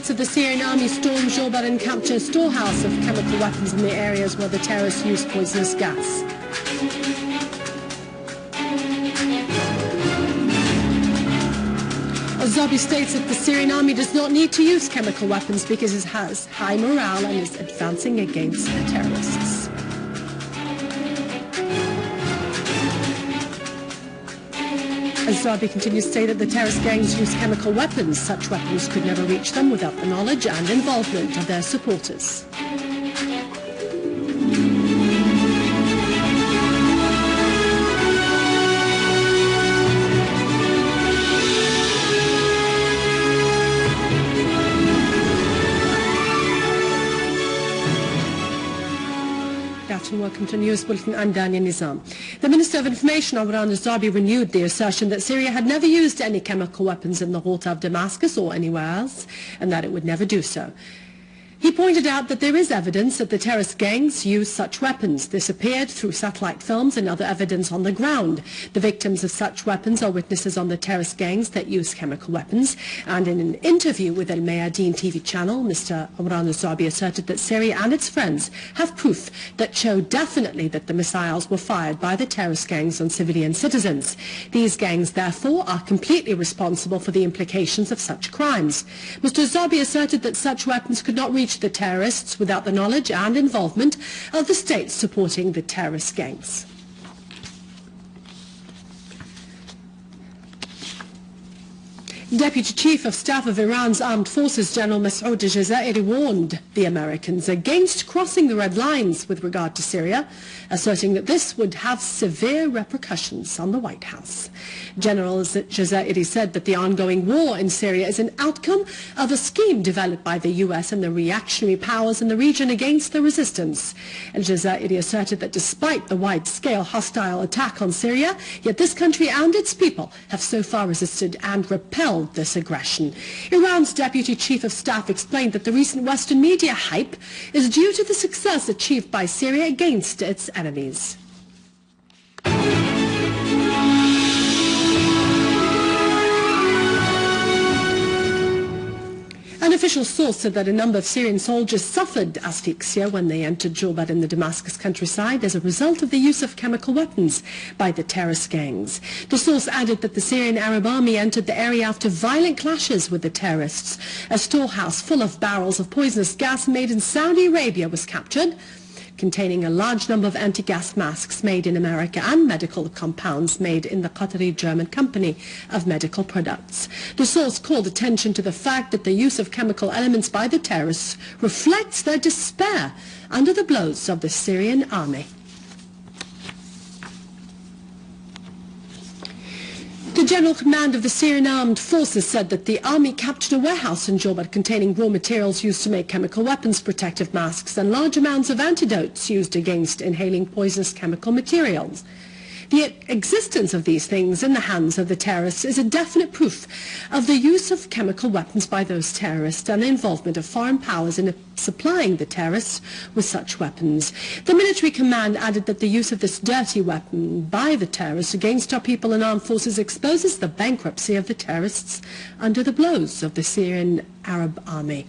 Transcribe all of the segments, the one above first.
reports of the Syrian army stormed Jobar and captured a storehouse of chemical weapons in the areas where the terrorists used poisonous gas. Al-Zabi states that the Syrian army does not need to use chemical weapons because it has high morale and is advancing against the terrorists. Al-Zabi continues to say that the terrorist gangs use chemical weapons. Such weapons could never reach them without the knowledge and involvement of their supporters. Welcome to News Bulletin. I'm Dania Nizam. The Minister of Information, Amran al-Zabi, renewed the assertion that Syria had never used any chemical weapons in the Ghouta of Damascus or anywhere else, and that it would never do so. He pointed out that there is evidence that the terrorist gangs use such weapons. This appeared through satellite films and other evidence on the ground. The victims of such weapons are witnesses on the terrorist gangs that use chemical weapons. And in an interview with Al Mayadeen TV channel, Mr. Amran al-Zabi asserted that Syria and its friends have proof that show definitely that the missiles were fired by the terrorist gangs on civilian citizens. These gangs, therefore, are completely responsible for the implications of such crimes. Mr. al-Zabi asserted that such weapons could not reach the terrorists without the knowledge and involvement of the states supporting the terrorist gangs. Deputy Chief of Staff of Iran's Armed Forces, General Masoud al-Jazairi, warned the Americans against crossing the red lines with regard to Syria, asserting that this would have severe repercussions on the White House. General Jazairi said that the ongoing war in Syria is an outcome of a scheme developed by the US and the reactionary powers in the region against the resistance. Al-Jazairi asserted that despite the wide-scale hostile attack on Syria, yet this country and its people have so far resisted and repelled this aggression. Iran's Deputy Chief of Staff explained that the recent Western media hype is due to the success achieved by Syria against its enemies. An official source said that a number of Syrian soldiers suffered asphyxia when they entered Jobar in the Damascus countryside as a result of the use of chemical weapons by the terrorist gangs. The source added that the Syrian Arab army entered the area after violent clashes with the terrorists. A storehouse full of barrels of poisonous gas made in Saudi Arabia was captured, containing a large number of anti-gas masks made in America and medical compounds made in the Qatari German company of medical products. The source called attention to the fact that the use of chemical elements by the terrorists reflects their despair under the blows of the Syrian army. The General Command of the Syrian Armed Forces said that the army captured a warehouse in Jobar containing raw materials used to make chemical weapons, protective masks, and large amounts of antidotes used against inhaling poisonous chemical materials. The existence of these things in the hands of the terrorists is a definite proof of the use of chemical weapons by those terrorists and the involvement of foreign powers in supplying the terrorists with such weapons. The military command added that the use of this dirty weapon by the terrorists against our people and armed forces exposes the bankruptcy of the terrorists under the blows of the Syrian Arab army.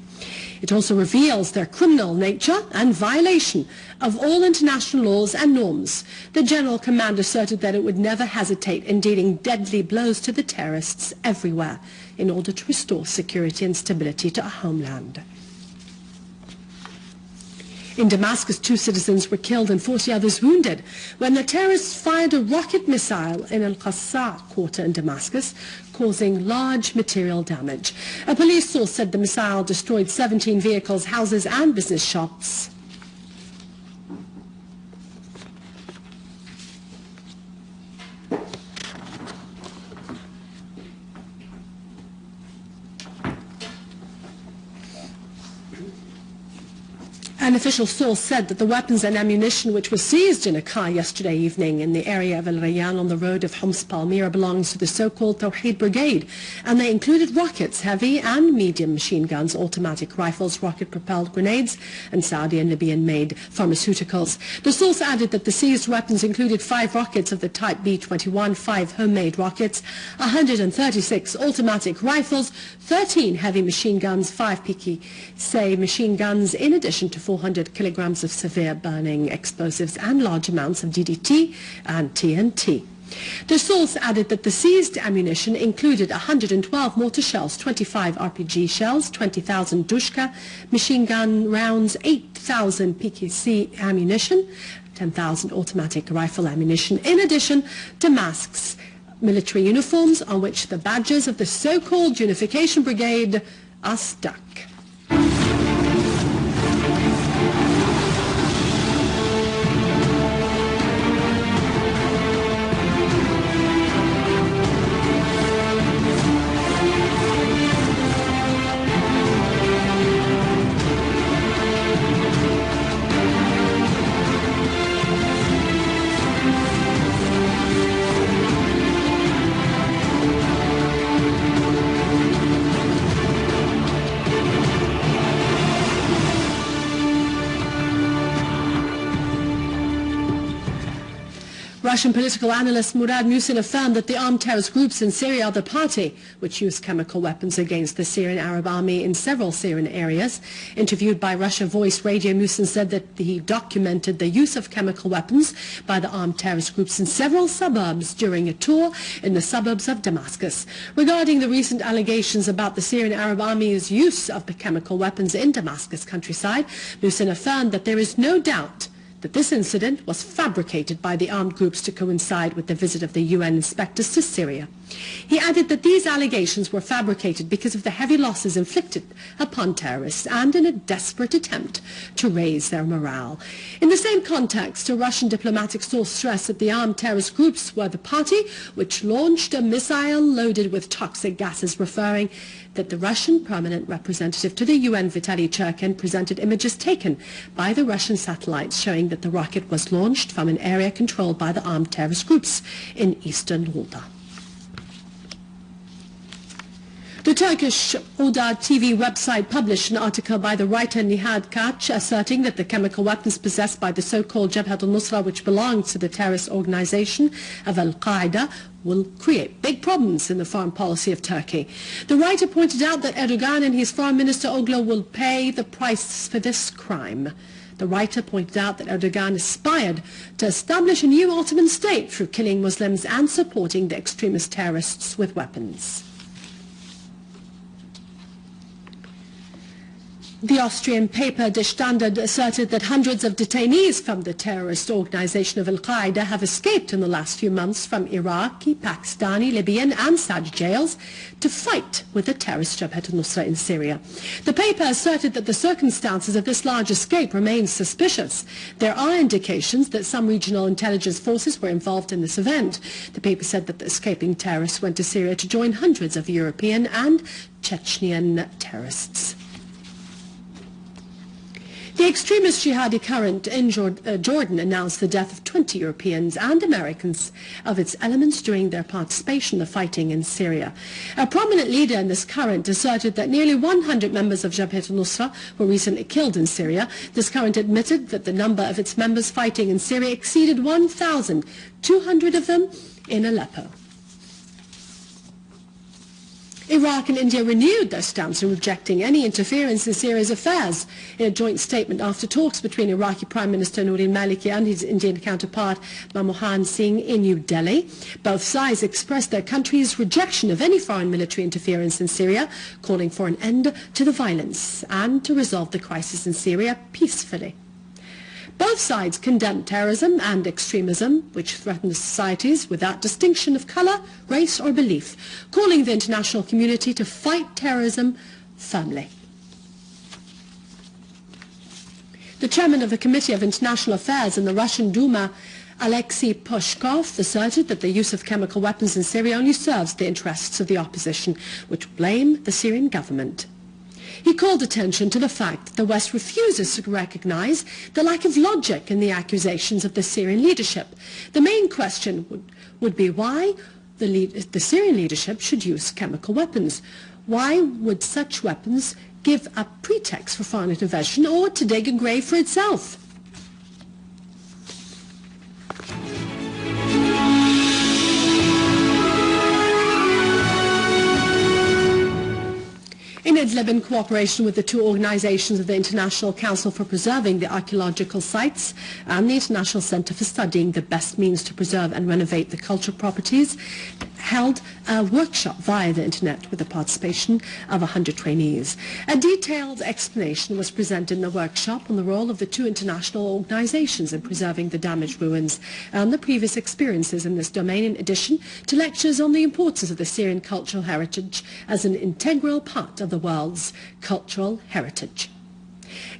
It also reveals their criminal nature and violation of all international laws and norms. The General Command asserted that it would never hesitate in dealing deadly blows to the terrorists everywhere in order to restore security and stability to our homeland. In Damascus, 2 citizens were killed and 40 others wounded when the terrorists fired a rocket missile in Al-Qassa quarter in Damascus, causing large material damage. A police source said the missile destroyed 17 vehicles, houses and business shops. An official source said that the weapons and ammunition which were seized in a car yesterday evening in the area of El Rayyan on the road of Homs Palmyra belongs to the so-called Tawheed Brigade, and they included rockets, heavy and medium machine guns, automatic rifles, rocket-propelled grenades, and Saudi and Libyan-made pharmaceuticals. The source added that the seized weapons included 5 rockets of the type B-21, 5 homemade rockets, 136 automatic rifles, 13 heavy machine guns, 5 PKC machine guns, in addition to 400 kilograms of severe burning explosives and large amounts of DDT and TNT. The source added that the seized ammunition included 112 mortar shells, 25 RPG shells, 20,000 Dushka machine gun rounds, 8,000 PKC ammunition, 10,000 automatic rifle ammunition, in addition to masks, military uniforms on which the badges of the so-called Unification Brigade are stuck. Russian political analyst Murad Musin affirmed that the armed terrorist groups in Syria are the party which used chemical weapons against the Syrian Arab army in several Syrian areas. Interviewed by Russia Voice Radio, Musin said that he documented the use of chemical weapons by the armed terrorist groups in several suburbs during a tour in the suburbs of Damascus. Regarding the recent allegations about the Syrian Arab army's use of the chemical weapons in Damascus countryside, Musin affirmed that there is no doubt that this incident was fabricated by the armed groups to coincide with the visit of the UN inspectors to Syria. He added that these allegations were fabricated because of the heavy losses inflicted upon terrorists and in a desperate attempt to raise their morale. In the same context, a Russian diplomatic source stressed that the armed terrorist groups were the party which launched a missile loaded with toxic gases, referring that the Russian permanent representative to the UN, Vitaly Churkin, presented images taken by the Russian satellites showing that the rocket was launched from an area controlled by the armed terrorist groups in eastern Ghouta. The Turkish Oda TV website published an article by the writer Nihat Kaç asserting that the chemical weapons possessed by the so-called Jabhat al-Nusra, which belongs to the terrorist organization of Al-Qaeda, will create big problems in the foreign policy of Turkey. The writer pointed out that Erdogan and his foreign minister Oglu will pay the price for this crime. The writer pointed out that Erdogan aspired to establish a new Ottoman state through killing Muslims and supporting the extremist terrorists with weapons. The Austrian paper Der Standard asserted that hundreds of detainees from the terrorist organization of Al-Qaeda have escaped in the last few months from Iraqi, Pakistani, Libyan and Saudi jails to fight with the terrorist Jabhat al-Nusra in Syria. The paper asserted that the circumstances of this large escape remain suspicious. There are indications that some regional intelligence forces were involved in this event. The paper said that the escaping terrorists went to Syria to join hundreds of European and Chechnyan terrorists. The extremist jihadi current in Jordan announced the death of 20 Europeans and Americans of its elements during their participation in the fighting in Syria. A prominent leader in this current asserted that nearly 100 members of Jabhat al-Nusra were recently killed in Syria. This current admitted that the number of its members fighting in Syria exceeded 1,200 of them in Aleppo. Iraq and India renewed their stance in rejecting any interference in Syria's affairs. In a joint statement after talks between Iraqi Prime Minister Nouri al-Maliki and his Indian counterpart Manmohan Singh in New Delhi, both sides expressed their country's rejection of any foreign military interference in Syria, calling for an end to the violence and to resolve the crisis in Syria peacefully. Both sides condemned terrorism and extremism, which threaten societies without distinction of color, race or belief, calling the international community to fight terrorism firmly. The chairman of the Committee of International Affairs in the Russian Duma, Alexei Pushkov, asserted that the use of chemical weapons in Syria only serves the interests of the opposition, which blame the Syrian government. He called attention to the fact that the West refuses to recognize the lack of logic in the accusations of the Syrian leadership. The main question would be why the Syrian leadership should use chemical weapons. Why would such weapons give a pretext for foreign intervention or to dig a grave for itself? In Idlib, in cooperation with the two organizations of the International Council for Preserving the Archaeological Sites and the International Center for Studying the Best Means to Preserve and Renovate the Cultural Properties, held a workshop via the internet with the participation of 100 trainees. A detailed explanation was presented in the workshop on the role of the two international organizations in preserving the damaged ruins and the previous experiences in this domain, in addition to lectures on the importance of the Syrian cultural heritage as an integral part of the world's cultural heritage.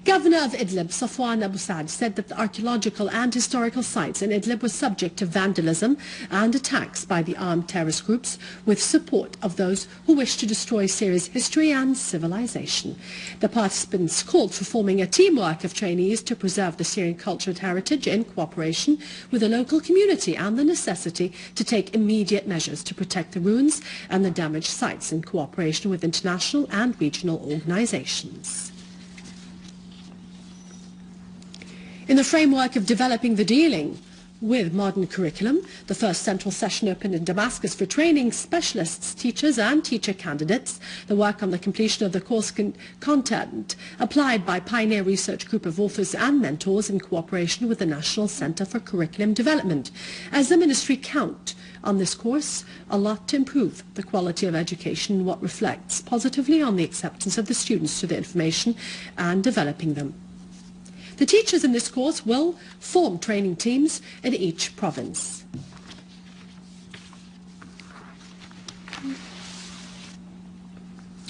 Governor of Idlib, Safwan Abu Saad, said that the archaeological and historical sites in Idlib were subject to vandalism and attacks by the armed terrorist groups with support of those who wish to destroy Syria's history and civilization. The participants called for forming a teamwork of trainees to preserve the Syrian cultural heritage in cooperation with the local community and the necessity to take immediate measures to protect the ruins and the damaged sites in cooperation with international and regional organizations. In the framework of developing the dealing with modern curriculum, the first central session opened in Damascus for training specialists, teachers and teacher candidates. The work on the completion of the course content applied by Pioneer Research Group of authors and mentors in cooperation with the National Center for Curriculum Development. As the ministry count on this course a lot to improve the quality of education in what reflects positively on the acceptance of the students to the information and developing them. The teachers in this course will form training teams in each province.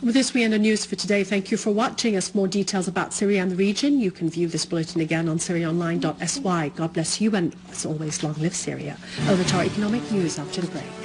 With this, we end our news for today. Thank you for watching. As for more details about Syria and the region, you can view this bulletin again on syriaonline.sy. God bless you, and as always, long live Syria. Over to our economic news after the break.